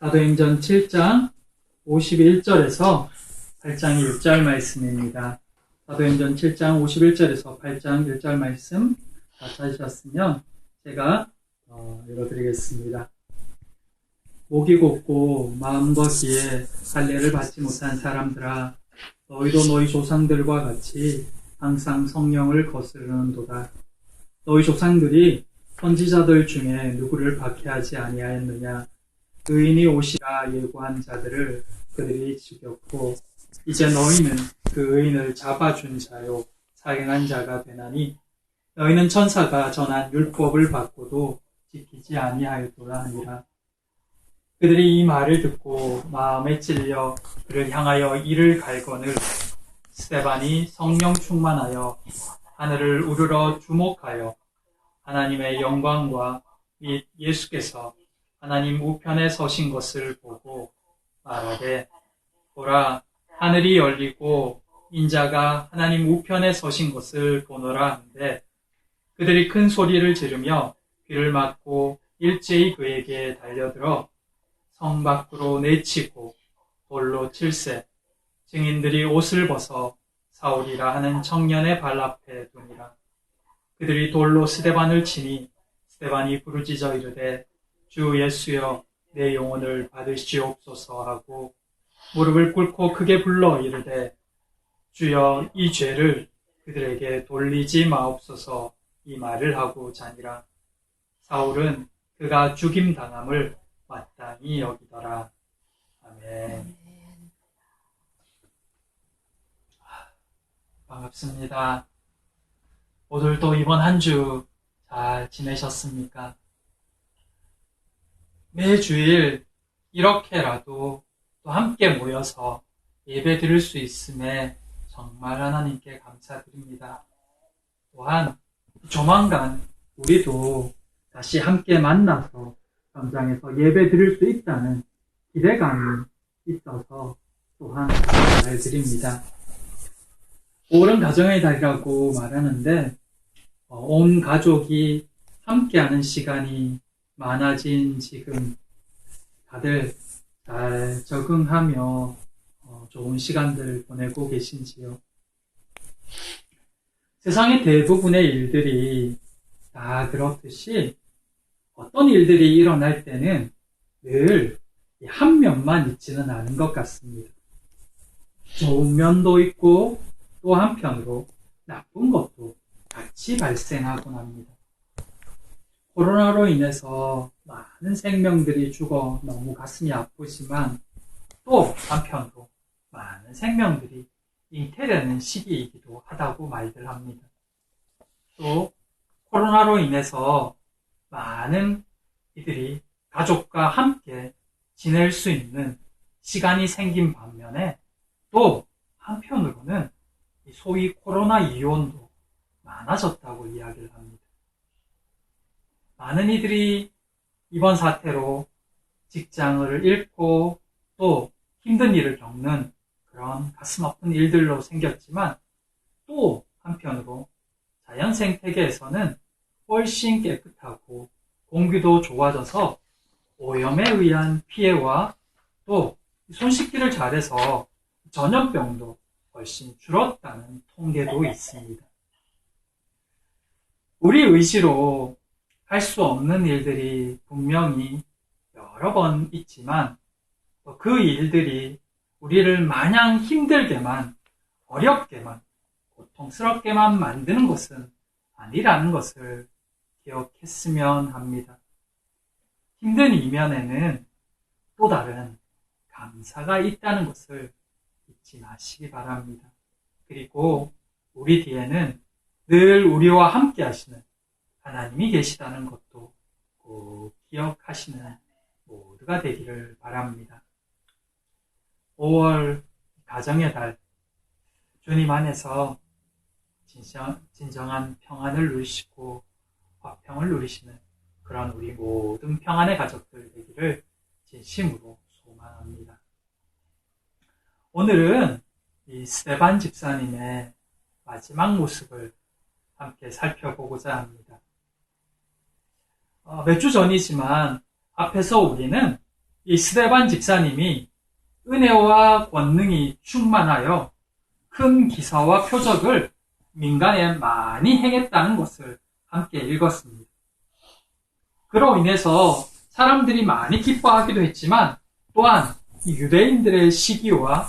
사도행전 7장 51절에서 8장 1절 말씀입니다. 사도행전 7장 51절에서 8장 1절 말씀 다 찾으셨으면 제가 읽어드리겠습니다. 목이 곧고 마음 거기에 할례를 받지 못한 사람들아, 너희도 너희 조상들과 같이 항상 성령을 거스르는도다. 너희 조상들이 선지자들 중에 누구를 박해하지 아니하였느냐? 의인이 오시라 예고한 자들을 그들이 죽였고, 이제 너희는 그 의인을 잡아준 자요 사경한 자가 되나니, 너희는 천사가 전한 율법을 받고도 지키지 아니하였도다 하니라. 그들이 이 말을 듣고 마음에 찔려 그를 향하여 이를 갈거늘 스데반이 성령 충만하여 하늘을 우러러 주목하여 하나님의 영광과 및 예수께서 하나님 우편에 서신 것을 보고 말하되, 보라, 하늘이 열리고 인자가 하나님 우편에 서신 것을 보노라 하는데, 그들이 큰 소리를 지르며 귀를 막고 일제히 그에게 달려들어 성 밖으로 내치고 돌로 칠세, 증인들이 옷을 벗어 사울이라 하는 청년의 발 앞에 두니라. 그들이 돌로 스데반을 치니 스데반이 부르짖어 이르되, 주 예수여, 내 영혼을 받으시옵소서 하고 무릎을 꿇고 크게 불러 이르되, 주여, 이 죄를 그들에게 돌리지 마옵소서, 이 말을 하고 자니라. 사울은 그가 죽임 당함을 마땅히 여기더라. 아멘. 반갑습니다. 오늘도 이번 한 주 잘 지내셨습니까? 매주일 이렇게라도 또 함께 모여서 예배 드릴 수 있음에 정말 하나님께 감사드립니다. 또한 조만간 우리도 다시 함께 만나서 현장에서 예배 드릴 수 있다는 기대감이 있어서 또한 감사드립니다. 5월은 가정의 달이라고 말하는데, 온 가족이 함께하는 시간이 많아진 지금 다들 잘 적응하며 좋은 시간들을 보내고 계신지요? 세상의 대부분의 일들이 다 그렇듯이 어떤 일들이 일어날 때는 늘 한 면만 있지는 않은 것 같습니다. 좋은 면도 있고 또 한편으로 나쁜 것도 같이 발생하곤 합니다. 코로나로 인해서 많은 생명들이 죽어 너무 가슴이 아프지만, 또 한편으로 많은 생명들이 잉태되는 시기이기도 하다고 말들 합니다. 또 코로나로 인해서 많은 이들이 가족과 함께 지낼 수 있는 시간이 생긴 반면에, 또 한편으로는 소위 코로나 이혼도 많아졌다고 이야기를 합니다. 많은 이들이 이번 사태로 직장을 잃고 또 힘든 일을 겪는 그런 가슴 아픈 일들로 생겼지만, 또 한편으로 자연 생태계에서는 훨씬 깨끗하고 공기도 좋아져서 오염에 의한 피해와 또 손 씻기를 잘해서 전염병도 훨씬 줄었다는 통계도 있습니다. 우리 의지로 할 수 없는 일들이 분명히 여러 번 있지만, 그 일들이 우리를 마냥 힘들게만, 어렵게만, 고통스럽게만 만드는 것은 아니라는 것을 기억했으면 합니다. 힘든 이면에는 또 다른 감사가 있다는 것을 잊지 마시기 바랍니다. 그리고 우리 뒤에는 늘 우리와 함께 하시는 하나님이 계시다는 것도 꼭 기억하시는 모두가 되기를 바랍니다. 5월 가정의 달, 주님 안에서 진정한 평안을 누리시고 화평을 누리시는 그런 우리 모든 평안의 가족들 되기를 진심으로 소망합니다. 오늘은 이 스데반 집사님의 마지막 모습을 함께 살펴보고자 합니다. 몇 주 전이지만 앞에서 우리는 이 스데반 집사님이 은혜와 권능이 충만하여 큰 기사와 표적을 민간에 많이 행했다는 것을 함께 읽었습니다. 그로 인해서 사람들이 많이 기뻐하기도 했지만 또한 유대인들의 시기와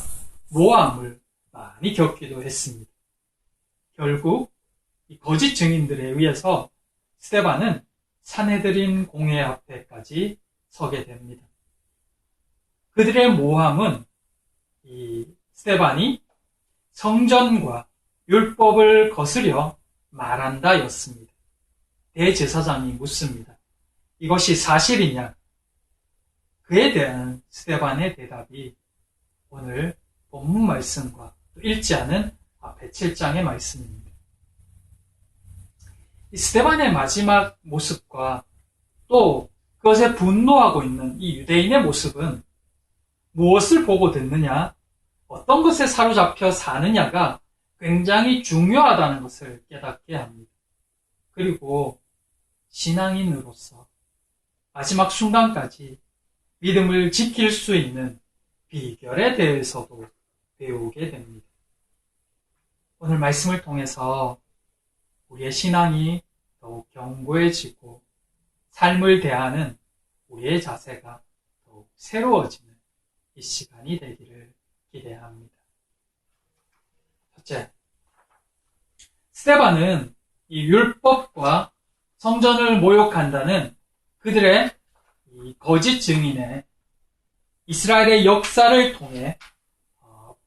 모함을 많이 겪기도 했습니다. 결국 이 거짓 증인들에 의해서 스데반은 산헤드린 공회 앞에까지 서게 됩니다. 그들의 모함은 이 스데반이 성전과 율법을 거스려 말한다였습니다. 대제사장이 묻습니다. 이것이 사실이냐? 그에 대한 스데반의 대답이 오늘 본문 말씀과 읽지 않은 앞에 7장의 말씀입니다. 이 스데반의 마지막 모습과 또 그것에 분노하고 있는 이 유대인의 모습은 무엇을 보고 듣느냐, 어떤 것에 사로잡혀 사느냐가 굉장히 중요하다는 것을 깨닫게 합니다. 그리고 신앙인으로서 마지막 순간까지 믿음을 지킬 수 있는 비결에 대해서도 배우게 됩니다. 오늘 말씀을 통해서 우리의 신앙이 더욱 견고해지고 삶을 대하는 우리의 자세가 더욱 새로워지는 이 시간이 되기를 기대합니다. 첫째, 스데반은 이 율법과 성전을 모욕한다는 그들의 이 거짓 증인의 이스라엘의 역사를 통해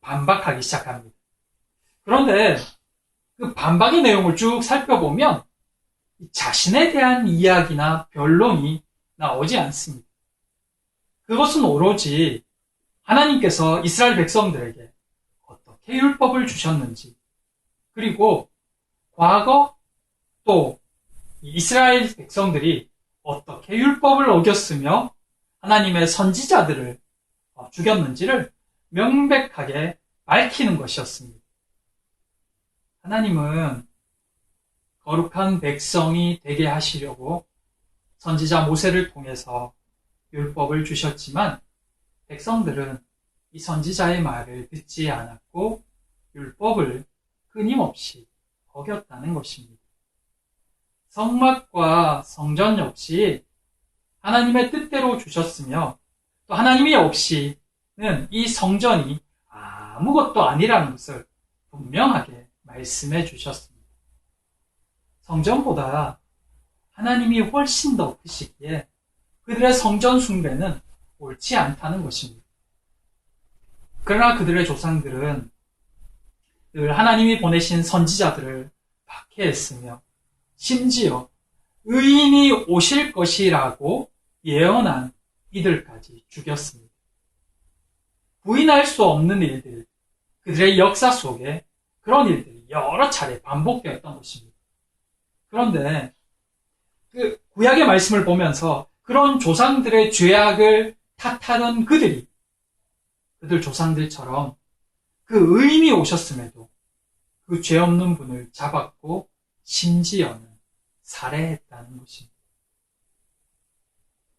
반박하기 시작합니다. 그런데 그 반박의 내용을 쭉 살펴보면 자신에 대한 이야기나 변론이 나오지 않습니다. 그것은 오로지 하나님께서 이스라엘 백성들에게 어떻게 율법을 주셨는지, 그리고 과거 또 이스라엘 백성들이 어떻게 율법을 어겼으며 하나님의 선지자들을 죽였는지를 명백하게 밝히는 것이었습니다. 하나님은 거룩한 백성이 되게 하시려고 선지자 모세를 통해서 율법을 주셨지만 백성들은 이 선지자의 말을 듣지 않았고 율법을 끊임없이 어겼다는 것입니다. 성막과 성전 역시 하나님의 뜻대로 주셨으며 또 하나님이 없이는 이 성전이 아무것도 아니라는 것을 분명하게 말씀해 주셨습니다. 성전보다 하나님이 훨씬 더 크시기에 그들의 성전 숭배는 옳지 않다는 것입니다. 그러나 그들의 조상들은 늘 하나님이 보내신 선지자들을 박해했으며 심지어 의인이 오실 것이라고 예언한 이들까지 죽였습니다. 부인할 수 없는 일들, 그들의 역사 속에 그런 일들이 여러 차례 반복되었던 것입니다. 그런데 그 구약의 말씀을 보면서 그런 조상들의 죄악을 탓하던 그들 조상들처럼 그 의인이 오셨음에도 그 죄 없는 분을 잡았고 심지어는 살해했다는 것입니다.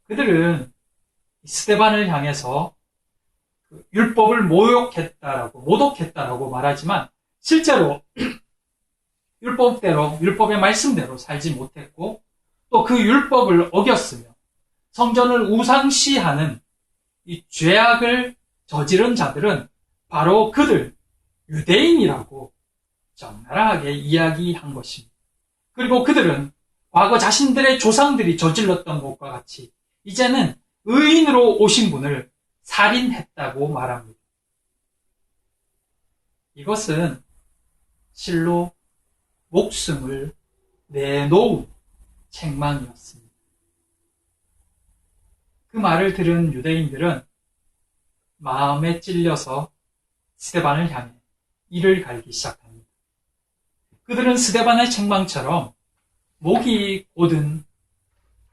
그들은 스데반을 향해서 율법을 모독했다라고 말하지만 실제로 율법의 말씀대로 살지 못했고 또 그 율법을 어겼으며 성전을 우상시하는 이 죄악을 저지른 자들은 바로 그들, 유대인이라고 적나라하게 이야기한 것입니다. 그리고 그들은 과거 자신들의 조상들이 저질렀던 것과 같이 이제는 의인으로 오신 분을 살인했다고 말합니다. 이것은 실로 목숨을 내놓은 책망이었습니다. 그 말을 들은 유대인들은 마음에 찔려서 스데반을 향해 이를 갈기 시작합니다. 그들은 스데반의 책망처럼 목이 곧은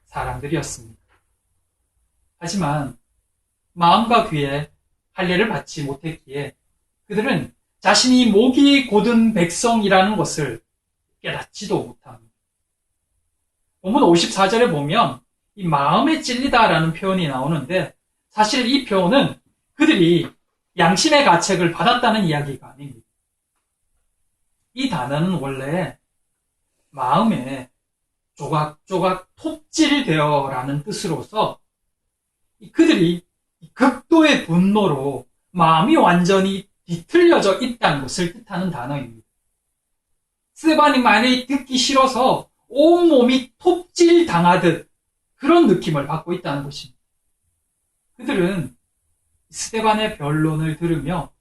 사람들이었습니다. 하지만 마음과 귀에 할례를 받지 못했기에 그들은 자신이 목이 곧은 백성이라는 것을 깨닫지도 못합니다. 본문 54절에 보면 이 마음에 찔리다라는 표현이 나오는데 사실 이 표현은 그들이 양심의 가책을 받았다는 이야기가 아닙니다. 이 단어는 원래 마음에 조각조각 톱질되어라는 뜻으로서 그들이 극도의 분노로 마음이 완전히 뒤틀려져 있다는 것을 뜻하는 단어입니다. 스데반이 말이 듣기 싫어서 온몸이 톱질 당하듯 그런 느낌을 받고 있다는 것입니다. 그들은 스데반의 변론을 들으며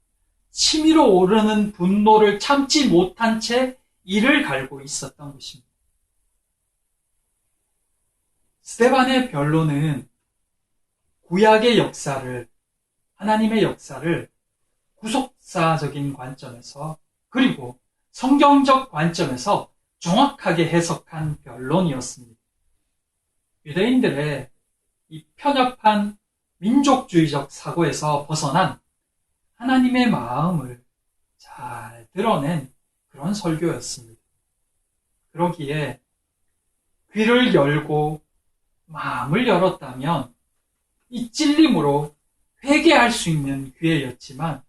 치밀어 오르는 분노를 참지 못한 채 이를 갈고 있었던 것입니다. 스데반의 변론은 구약의 역사를, 하나님의 역사를 구속사적인 관점에서 그리고 성경적 관점에서 정확하게 해석한 변론이었습니다. 유대인들의 이 편협한 민족주의적 사고에서 벗어난 하나님의 마음을 잘 드러낸 그런 설교였습니다. 그러기에 귀를 열고 마음을 열었다면 이 찔림으로 회개할 수 있는 기회였지만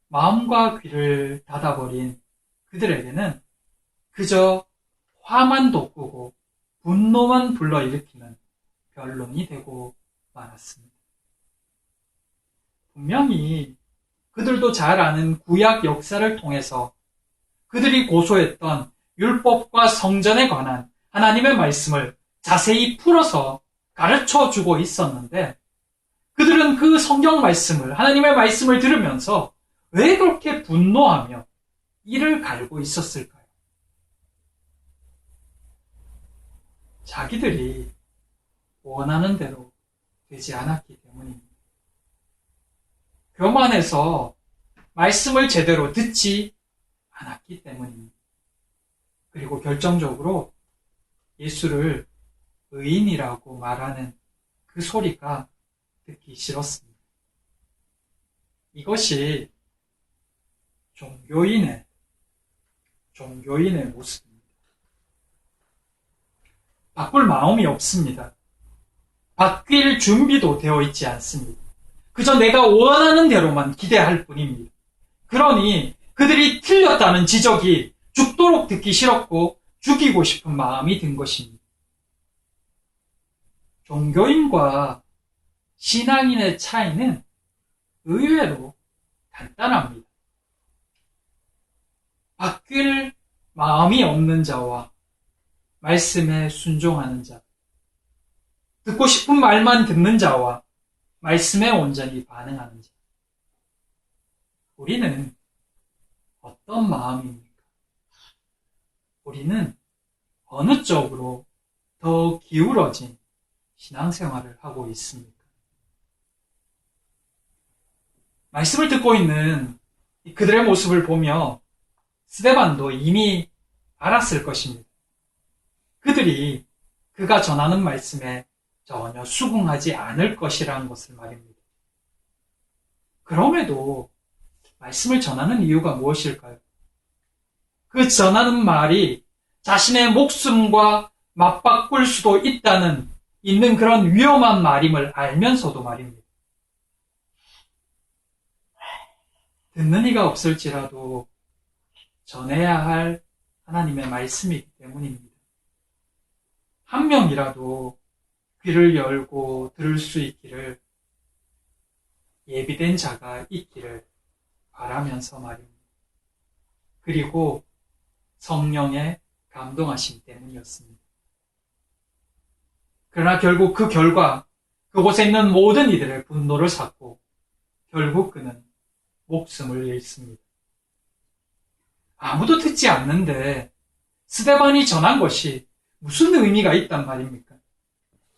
마음과 귀를 닫아버린 그들에게는 그저 화만 돋구고 분노만 불러일으키는 변론이 되고 말았습니다. 분명히 그들도 잘 아는 구약 역사를 통해서 그들이 고소했던 율법과 성전에 관한 하나님의 말씀을 자세히 풀어서 가르쳐주고 있었는데 그들은 그 성경 말씀을, 하나님의 말씀을 들으면서 왜 그렇게 분노하며 이를 갈고 있었을까요? 자기들이 원하는 대로 되지 않았기 때문입니다. 교만해서 말씀을 제대로 듣지 않았기 때문입니다. 그리고 결정적으로 예수를 의인이라고 말하는 그 소리가 듣기 싫었습니다. 이것이 종교인의 모습입니다. 바꿀 마음이 없습니다. 바뀔 준비도 되어 있지 않습니다. 그저 내가 원하는 대로만 기대할 뿐입니다. 그러니 그들이 틀렸다는 지적이 죽도록 듣기 싫었고 죽이고 싶은 마음이 든 것입니다. 종교인과 신앙인의 차이는 의외로 간단합니다. 바뀔 마음이 없는 자와 말씀에 순종하는 자, 듣고 싶은 말만 듣는 자와 말씀에 온전히 반응하는 자. 우리는 어떤 마음입니까? 우리는 어느 쪽으로 더 기울어진 신앙생활을 하고 있습니까? 말씀을 듣고 있는 그들의 모습을 보며 스데반도 이미 알았을 것입니다. 그들이 그가 전하는 말씀에 전혀 수긍하지 않을 것이라는 것을 말입니다. 그럼에도 말씀을 전하는 이유가 무엇일까요? 그 전하는 말이 자신의 목숨과 맞바꿀 수도 있는 그런 위험한 말임을 알면서도 말입니다. 듣는 이가 없을지라도 전해야 할 하나님의 말씀이기 때문입니다. 한 명이라도 귀를 열고 들을 수 있기를, 예비된 자가 있기를 바라면서 말입니다. 그리고 성령의 감동하심 때문이었습니다. 그러나 결국 그 결과 그곳에 있는 모든 이들의 분노를 샀고 결국 그는 목숨을 잃습니다. 아무도 듣지 않는데 스데반이 전한 것이 무슨 의미가 있단 말입니까?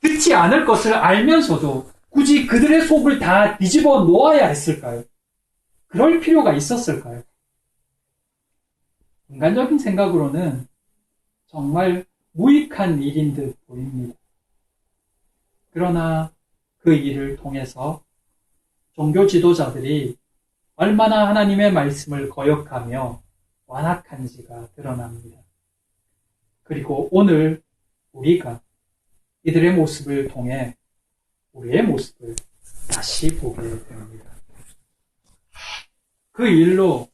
듣지 않을 것을 알면서도 굳이 그들의 속을 다 뒤집어 놓아야 했을까요? 그럴 필요가 있었을까요? 인간적인 생각으로는 정말 무익한 일인 듯 보입니다. 그러나 그 일을 통해서 종교 지도자들이 얼마나 하나님의 말씀을 거역하며 완악한지가 드러납니다. 그리고 오늘 우리가 이들의 모습을 통해 우리의 모습을 다시 보게 됩니다. 그 일로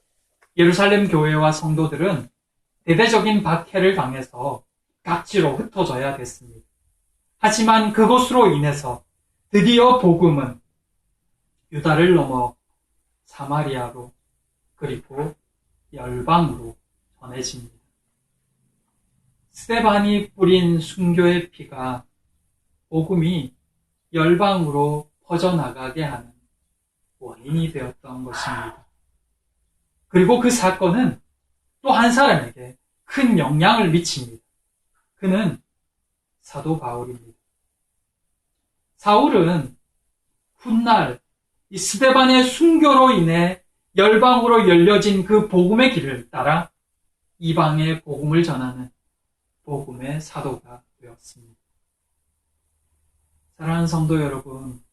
예루살렘 교회와 성도들은 대대적인 박해를 당해서 각지로 흩어져야 됐습니다. 하지만 그것으로 인해서 드디어 복음은 유다를 넘어 사마리아로 그리고 열방으로 전해집니다. 스데반이 뿌린 순교의 피가 복음이 열방으로 퍼져나가게 하는 원인이 되었던 것입니다. 그리고 그 사건은 또 한 사람에게 큰 영향을 미칩니다. 그는 사도 바울입니다. 사울은 훗날 이 스데반의 순교로 인해 열방으로 열려진 그 복음의 길을 따라 이방의 복음을 전하는 복음의 사도가 되었습니다. 사랑하는 성도 여러분,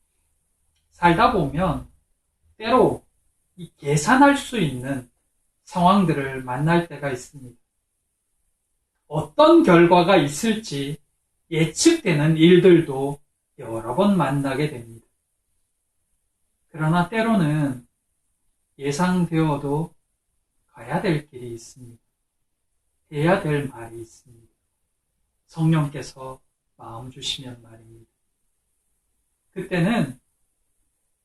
살다 보면 때로 계산할 수 있는 상황들을 만날 때가 있습니다. 어떤 결과가 있을지 예측되는 일들도 여러 번 만나게 됩니다. 그러나 때로는 예상되어도 가야 될 길이 있습니다. 해야 될 말이 있습니다. 성령께서 마음 주시면 말입니다. 그때는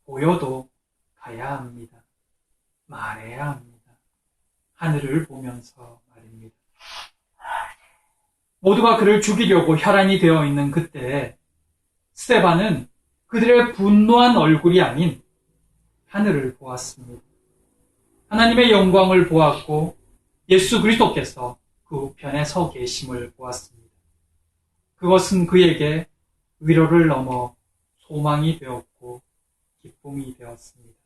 보여도 가야 합니다. 말해야 합니다. 하늘을 보면서 말입니다. 모두가 그를 죽이려고 혈안이 되어 있는 그때 스데반은 그들의 분노한 얼굴이 아닌 하늘을 보았습니다. 하나님의 영광을 보았고 예수 그리스도께서 그 우편에 서 계심을 보았습니다. 그것은 그에게 위로를 넘어 소망이 되었고 기쁨이 되었습니다.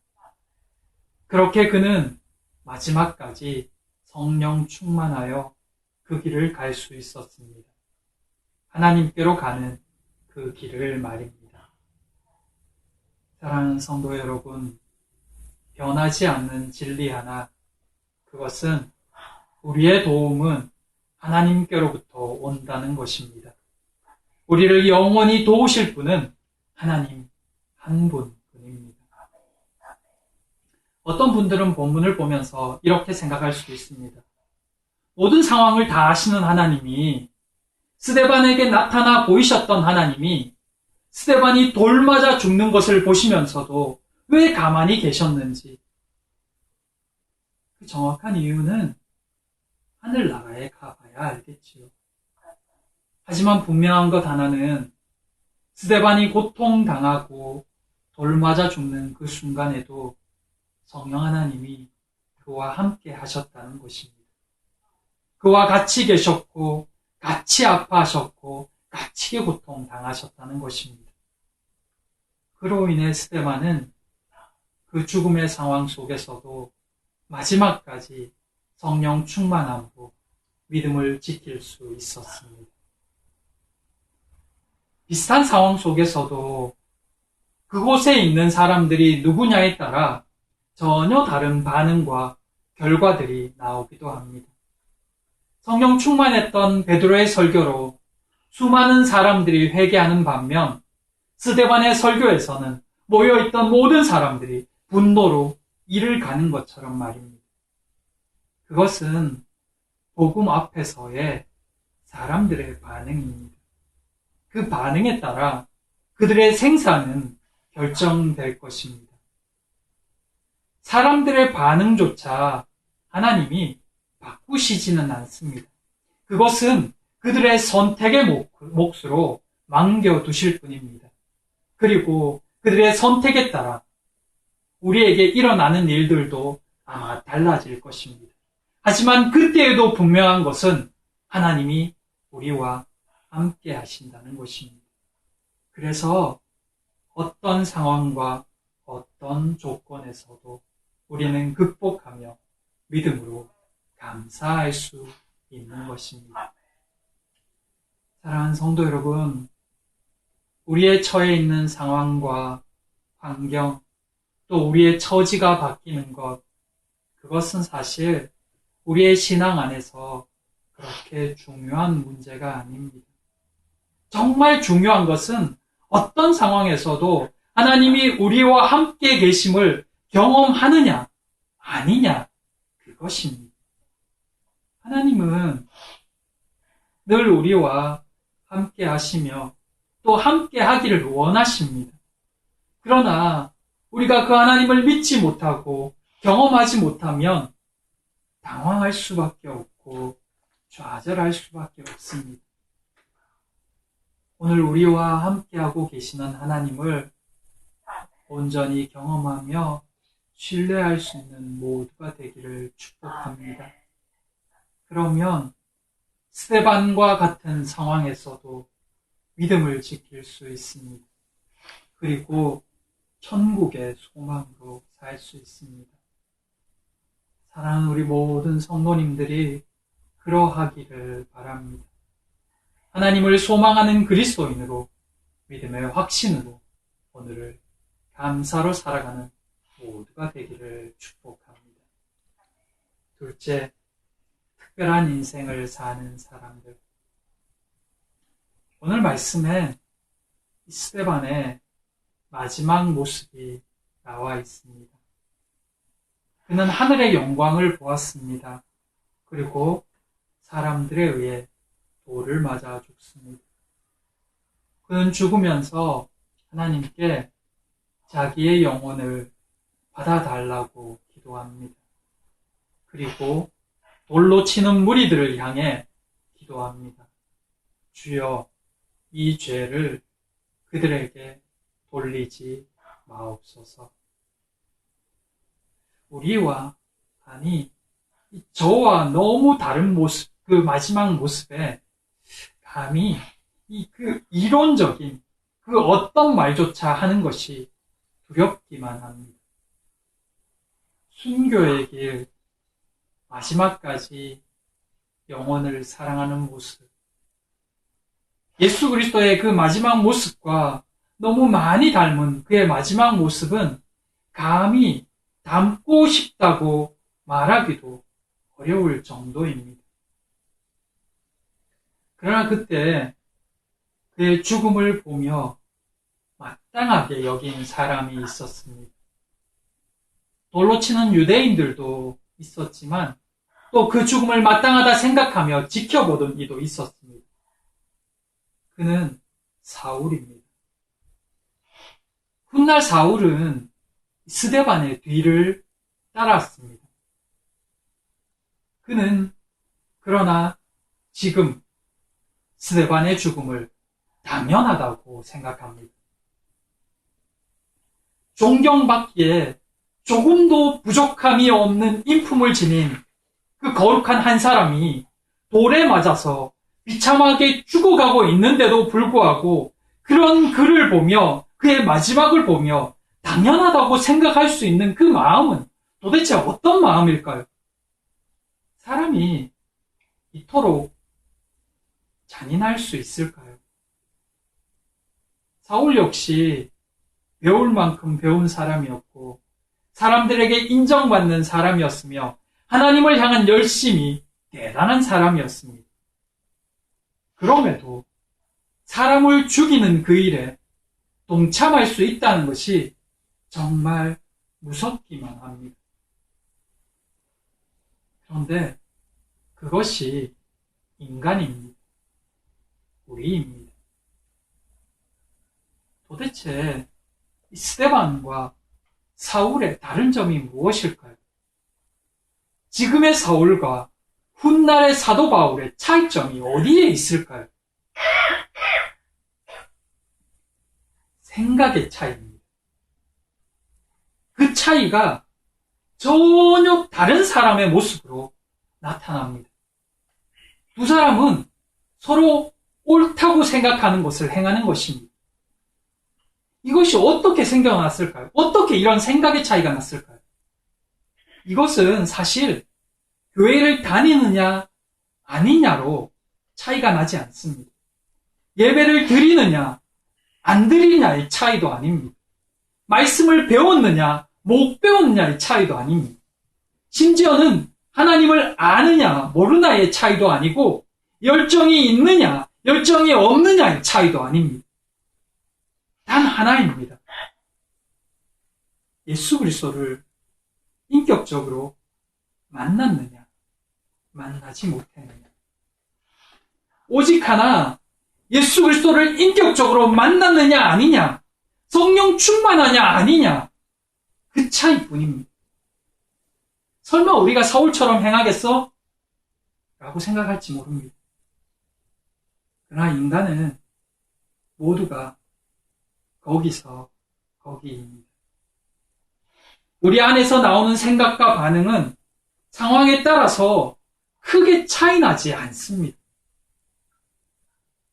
그렇게 그는 마지막까지 성령 충만하여 그 길을 갈 수 있었습니다. 하나님께로 가는 그 길을 말입니다. 사랑하는 성도 여러분, 변하지 않는 진리 하나, 그것은 우리의 도움은 하나님께로부터 온다는 것입니다. 우리를 영원히 도우실 분은 하나님 한 분뿐입니다. 어떤 분들은 본문을 보면서 이렇게 생각할 수도 있습니다. 모든 상황을 다 아시는 하나님이, 스데반에게 나타나 보이셨던 하나님이 스데반이 돌 맞아 죽는 것을 보시면서도 왜 가만히 계셨는지, 그 정확한 이유는 하늘나라에 가봐야 알겠지요. 하지만 분명한 것 하나는 스데반이 고통당하고 돌 맞아 죽는 그 순간에도 성령 하나님이 그와 함께 하셨다는 것입니다. 그와 같이 계셨고 같이 아파하셨고 같이 고통당하셨다는 것입니다. 그로 인해 스데반은 그 죽음의 상황 속에서도 마지막까지 성령 충만함으로 믿음을 지킬 수 있었습니다. 비슷한 상황 속에서도 그곳에 있는 사람들이 누구냐에 따라 전혀 다른 반응과 결과들이 나오기도 합니다. 성령 충만했던 베드로의 설교로 수많은 사람들이 회개하는 반면 스데반의 설교에서는 모여있던 모든 사람들이 분노로 이를 가는 것처럼 말입니다. 그것은 복음 앞에서의 사람들의 반응입니다. 그 반응에 따라 그들의 생사는 결정될 것입니다. 사람들의 반응조차 하나님이 바꾸시지는 않습니다. 그것은 그들의 선택의 몫으로 맡겨두실 뿐입니다. 그리고 그들의 선택에 따라 우리에게 일어나는 일들도 아마 달라질 것입니다. 하지만 그때에도 분명한 것은 하나님이 우리와 함께 하신다는 것입니다. 그래서 어떤 상황과 어떤 조건에서도 우리는 극복하며 믿음으로 감사할 수 있는 것입니다. 사랑하는 성도 여러분, 우리의 처해 있는 상황과 환경, 또 우리의 처지가 바뀌는 것, 그것은 사실 우리의 신앙 안에서 그렇게 중요한 문제가 아닙니다. 정말 중요한 것은 어떤 상황에서도 하나님이 우리와 함께 계심을 경험하느냐, 아니냐, 그것입니다. 하나님은 늘 우리와 함께 하시며 또 함께 하기를 원하십니다. 그러나 우리가 그 하나님을 믿지 못하고 경험하지 못하면 당황할 수밖에 없고 좌절할 수밖에 없습니다. 오늘 우리와 함께하고 계시는 하나님을 온전히 경험하며 신뢰할 수 있는 모두가 되기를 축복합니다. 그러면 스데반과 같은 상황에서도 믿음을 지킬 수 있습니다. 그리고 천국의 소망으로 살 수 있습니다. 사랑하는 우리 모든 성도님들이 그러하기를 바랍니다. 하나님을 소망하는 그리스도인으로 믿음의 확신으로 오늘을 감사로 살아가는 모두가 되기를 축복합니다. 둘째, 특별한 인생을 사는 사람들. 오늘 말씀에 스데반의 마지막 모습이 나와 있습니다. 그는 하늘의 영광을 보았습니다. 그리고 사람들에 의해 돌을 맞아 죽습니다. 그는 죽으면서 하나님께 자기의 영혼을 받아달라고 기도합니다. 그리고 돌로 치는 무리들을 향해 기도합니다. 주여, 이 죄를 그들에게 돌리지 마옵소서. 우리와, 저와 너무 다른 모습, 그 마지막 모습에 감히 그 이론적인 그 어떤 말조차 하는 것이 두렵기만 합니다. 순교의 길, 마지막까지 영혼을 사랑하는 모습. 예수 그리스도의 그 마지막 모습과 너무 많이 닮은 그의 마지막 모습은 감히 닮고 싶다고 말하기도 어려울 정도입니다. 그러나 그때 그의 죽음을 보며 마땅하게 여긴 사람이 있었습니다. 돌로 치는 유대인들도 있었지만 또 그 죽음을 마땅하다 생각하며 지켜보던 이도 있었습니다. 그는 사울입니다. 훗날 사울은 스데반의 뒤를 따랐습니다. 그는 그러나 지금 스데반의 죽음을 당연하다고 생각합니다. 존경받기에 조금도 부족함이 없는 인품을 지닌 그 거룩한 한 사람이 돌에 맞아서 비참하게 죽어가고 있는데도 불구하고 그런 그를 보며 그의 마지막을 보며 당연하다고 생각할 수 있는 그 마음은 도대체 어떤 마음일까요? 사람이 이토록 잔인할 수 있을까요? 사울 역시 배울 만큼 배운 사람이었고 사람들에게 인정받는 사람이었으며 하나님을 향한 열심이 대단한 사람이었습니다. 그럼에도 사람을 죽이는 그 일에 동참할 수 있다는 것이 정말 무섭기만 합니다. 그런데 그것이 인간입니다. 우리입니다. 도대체 스데반과 사울의 다른 점이 무엇일까요? 지금의 사울과 훗날의 사도 바울의 차이점이 어디에 있을까요? 생각의 차이입니다. 그 차이가 전혀 다른 사람의 모습으로 나타납니다. 두 사람은 서로 옳다고 생각하는 것을 행하는 것입니다. 이것이 어떻게 생겨났을까요? 어떻게 이런 생각의 차이가 났을까요? 이것은 사실 교회를 다니느냐 아니냐로 차이가 나지 않습니다. 예배를 드리느냐 안 드리느냐의 차이도 아닙니다. 말씀을 배웠느냐 못 배웠느냐의 차이도 아닙니다. 심지어는 하나님을 아느냐 모르냐의 차이도 아니고 열정이 있느냐 열정이 없느냐의 차이도 아닙니다. 단 하나입니다. 예수 그리스도를 인격적으로 만났느냐, 만나지 못했느냐. 오직 하나, 예수 그리스도를 인격적으로 만났느냐 아니냐, 성령 충만하냐 아니냐, 그 차이뿐입니다. 설마 우리가 사울처럼 행하겠어? 라고 생각할지 모릅니다. 그러나 인간은 모두가 거기서 거기입니다. 우리 안에서 나오는 생각과 반응은 상황에 따라서 크게 차이 나지 않습니다.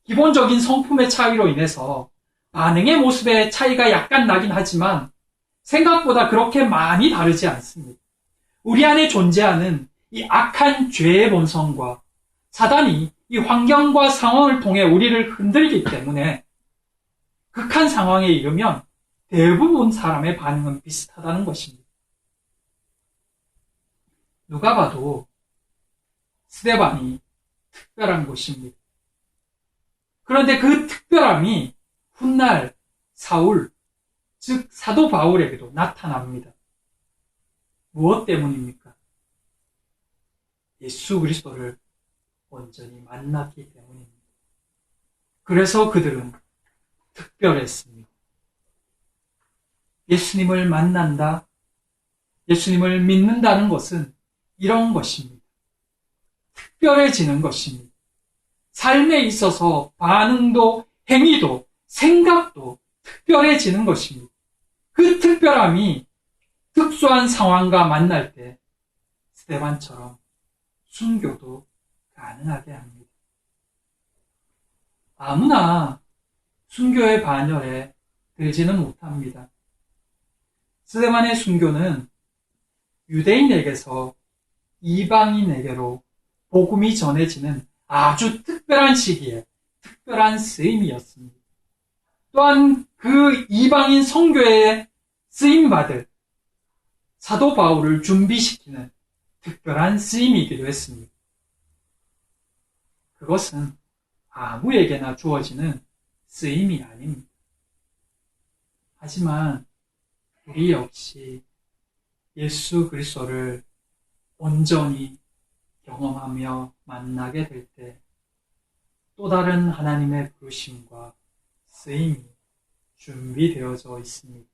기본적인 성품의 차이로 인해서 반응의 모습에 차이가 약간 나긴 하지만 생각보다 그렇게 많이 다르지 않습니다. 우리 안에 존재하는 이 악한 죄의 본성과 사단이 이 환경과 상황을 통해 우리를 흔들기 때문에 극한 상황에 이르면 대부분 사람의 반응은 비슷하다는 것입니다. 누가 봐도 스데반이 특별한 곳입니다. 그런데 그 특별함이 훗날 사울, 즉 사도 바울에게도 나타납니다. 무엇 때문입니까? 예수 그리스도를 온전히 만났기 때문입니다. 그래서 그들은 특별했습니다. 예수님을 만난다, 예수님을 믿는다는 것은 이런 것입니다. 특별해지는 것입니다. 삶에 있어서 반응도, 행위도, 생각도 특별해지는 것입니다. 그 특별함이 특수한 상황과 만날 때 스데반처럼 순교도 가능하게 합니다. 아무나 순교의 반열에 들지는 못합니다. 스데반의 순교는 유대인에게서 이방인에게로 복음이 전해지는 아주 특별한 시기에 특별한 쓰임이었습니다. 또한 그 이방인 선교에 쓰임받을 사도 바울을 준비시키는 특별한 쓰임이기도 했습니다. 그것은 아무에게나 주어지는 쓰임이 아닙니다. 하지만 우리 역시 예수 그리스도를 온전히 경험하며 만나게 될 때 또 다른 하나님의 부르심과 쓰임이 준비되어져 있습니다.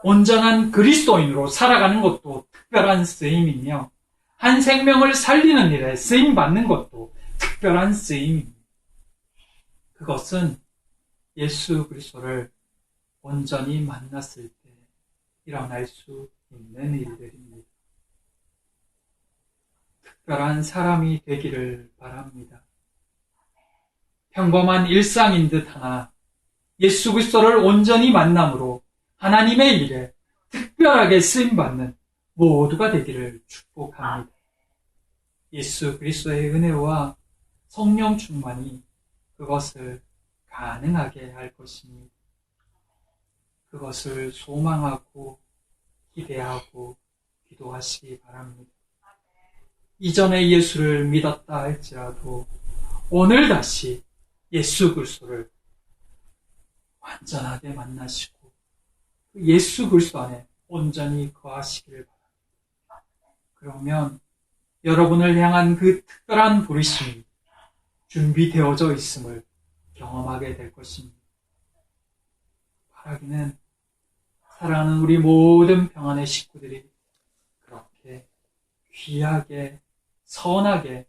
온전한 그리스도인으로 살아가는 것도 특별한 쓰임이며 한 생명을 살리는 일에 쓰임받는 것도 특별한 쓰임입니다. 그것은 예수 그리스도를 온전히 만났을 때 일어날 수 있는 일들입니다. 특별한 사람이 되기를 바랍니다. 평범한 일상인 듯 하나 예수 그리스도를 온전히 만남으로 하나님의 일에 특별하게 쓰임받는 모두가 되기를 축복합니다. 예수 그리스도의 은혜와 성령 충만이 그것을 가능하게 할 것입니다. 그것을 소망하고 기대하고 기도하시기 바랍니다. 이전에 예수를 믿었다 할지라도 오늘 다시 예수 그리스도를 완전하게 만나시고 예수 그리스도 안에 온전히 거하시기를 바랍니다. 그러면 여러분을 향한 그 특별한 부르심이 준비되어져 있음을 경험하게 될 것입니다. 바라기는 사랑하는 우리 모든 평안의 식구들이 그렇게 귀하게 선하게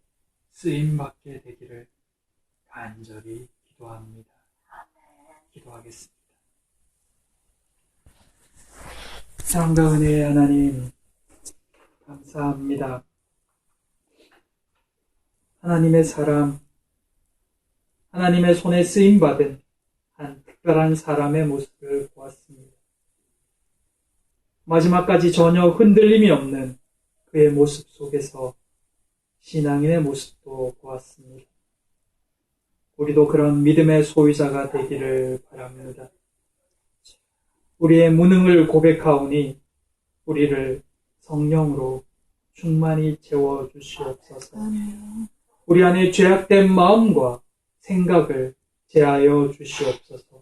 쓰임받게 되기를 간절히 기도합니다. 기도하겠습니다. 사랑과 은혜의 하나님 감사합니다. 하나님의 사람, 하나님의 손에 쓰임받은 한 특별한 사람의 모습을 보았습니다. 마지막까지 전혀 흔들림이 없는 그의 모습 속에서 신앙인의 모습도 보았습니다. 우리도 그런 믿음의 소유자가 되기를 바랍니다. 우리의 무능을 고백하오니 우리를 성령으로 충만히 채워주시옵소서. 우리 안에 죄악된 마음과 생각을 제하여 주시옵소서.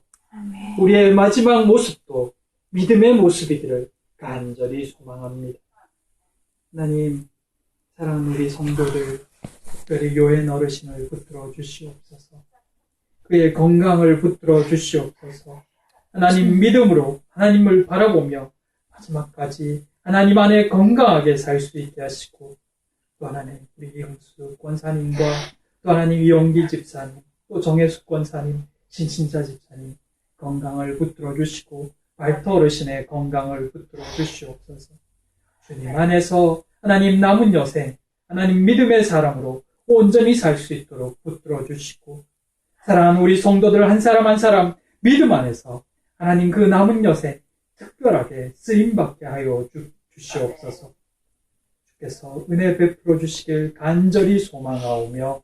우리의 마지막 모습도 믿음의 모습이기를 간절히 소망합니다. 하나님, 사랑하는 우리 성도들, 특별히 요한 어르신을 붙들어 주시옵소서. 그의 건강을 붙들어 주시옵소서. 하나님 믿음으로 하나님을 바라보며 마지막까지 하나님 안에 건강하게 살 수 있게 하시고, 또 하나님 우리 이영수 권사님과 또 하나님 이용기 집사님, 또 정혜숙 권사님, 신신자 집사님 건강을 붙들어 주시고 발터 어르신의 건강을 붙들어 주시옵소서. 주님 안에서 하나님 남은 여생 하나님 믿음의 사람으로 온전히 살 수 있도록 붙들어 주시고, 사랑하는 우리 성도들 한 사람 한 사람 믿음 안에서 하나님 그 남은 여생 특별하게 쓰임받게 하여 주시옵소서. 주께서 은혜 베풀어 주시길 간절히 소망하오며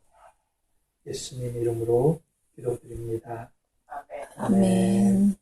예수님 이름으로 기도드립니다. 아멘.